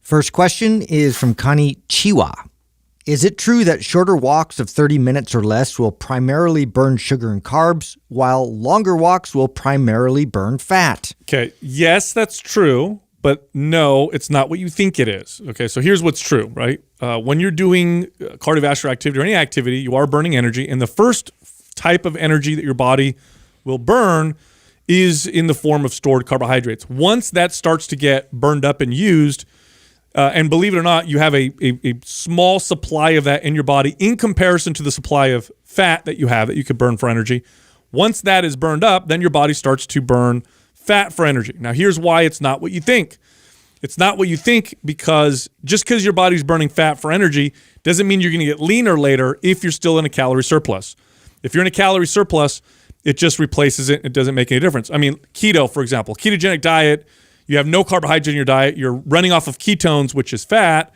First question is from Connie Chiwa. Is it true that shorter walks of 30 minutes or less will primarily burn sugar and carbs, while longer walks will primarily burn fat? Okay, yes, that's true, but no, it's not what you think it is. Okay, so here's what's true, right? When you're doing cardiovascular activity or any activity, you are burning energy, and the first type of energy that your body will burn is in the form of stored carbohydrates. Once that starts to get burned up and used, and believe it or not, you have a small supply of that in your body in comparison to the supply of fat that you have that you could burn for energy. Once that is burned up, then your body starts to burn fat for energy. Now, here's why it's not what you think. It's not what you think because just because your body's burning fat for energy doesn't mean you're going to get leaner later if you're still in a calorie surplus. If you're in a calorie surplus, it just replaces it. It doesn't make any difference. I mean, keto, for example, ketogenic diet, you have no carbohydrate in your diet. You're running off of ketones, which is fat.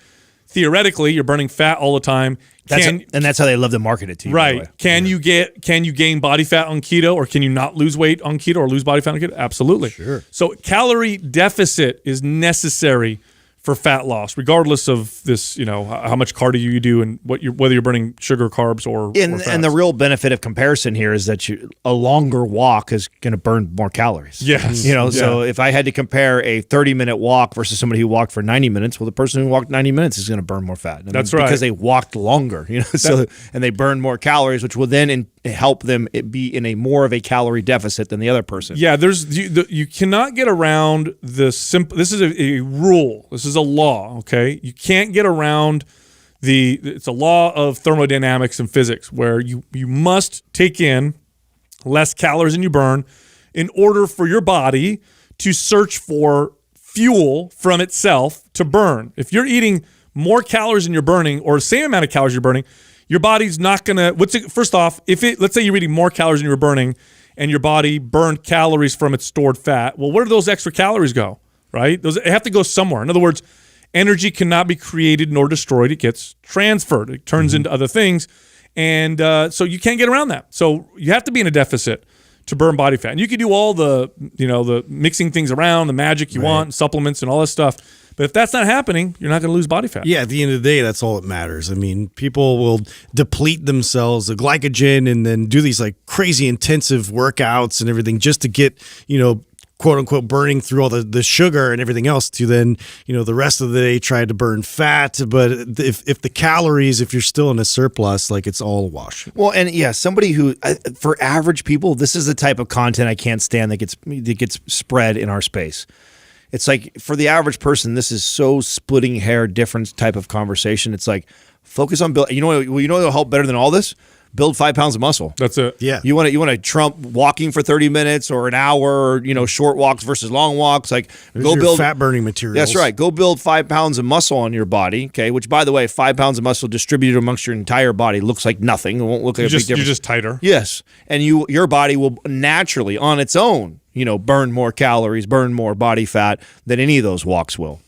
Theoretically, you're burning fat all the time. And that's how they love to market it to you. Right. Can you gain body fat on keto, or can you not lose weight on keto or lose body fat on keto? Absolutely. Sure. So calorie deficit is necessary for fat loss, regardless of this, how much cardio you do and whether you're burning sugar, carbs, or fats. And the real benefit of comparison here is that a longer walk is going to burn more calories. Yes. So if I had to compare a 30-minute walk versus somebody who walked for 90 minutes, well, the person who walked 90 minutes is going to burn more fat. That's right. Because they walked longer, and they burn more calories, which will then help them be in more of a calorie deficit than the other person. Yeah, you cannot get around this is a rule. This is a law, okay? You can't get around it's a law of thermodynamics and physics where you must take in less calories than you burn in order for your body to search for fuel from itself to burn. If you're eating more calories than you're burning or the same amount of calories you're burning, your body's not going to first off, let's say you're eating more calories than you're burning and your body burned calories from its stored fat. Well, where do those extra calories go? Right? They have to go somewhere. In other words, energy cannot be created nor destroyed. It gets transferred. It turns into other things. And so you can't get around that. So you have to be in a deficit to burn body fat. And you can do all the mixing things around, the magic you want, supplements and all this stuff. But if that's not happening, you're not going to lose body fat. Yeah, at the end of the day, that's all that matters. I mean, people will deplete themselves of glycogen and then do these like crazy intensive workouts and everything just to get, quote unquote, burning through all the sugar and everything else to then, the rest of the day try to burn fat. But if the calories, if you're still in a surplus, like it's all a wash. Well, and yeah, somebody who, for average people, this is the type of content I can't stand that gets spread in our space. It's like for the average person, this is so splitting hair difference type of conversation. It's like focus on build. You know what'll help better than all this? Build 5 pounds of muscle. That's it. Yeah. You want to trump walking for 30 minutes or an hour, or, short walks versus long walks. Like go build fat burning materials. That's right. Go build 5 pounds of muscle on your body. Okay. Which, by the way, 5 pounds of muscle distributed amongst your entire body looks like nothing. It won't look like a big difference. You're just tighter. Yes. And your body will naturally on its own, burn more calories, burn more body fat than any of those walks will.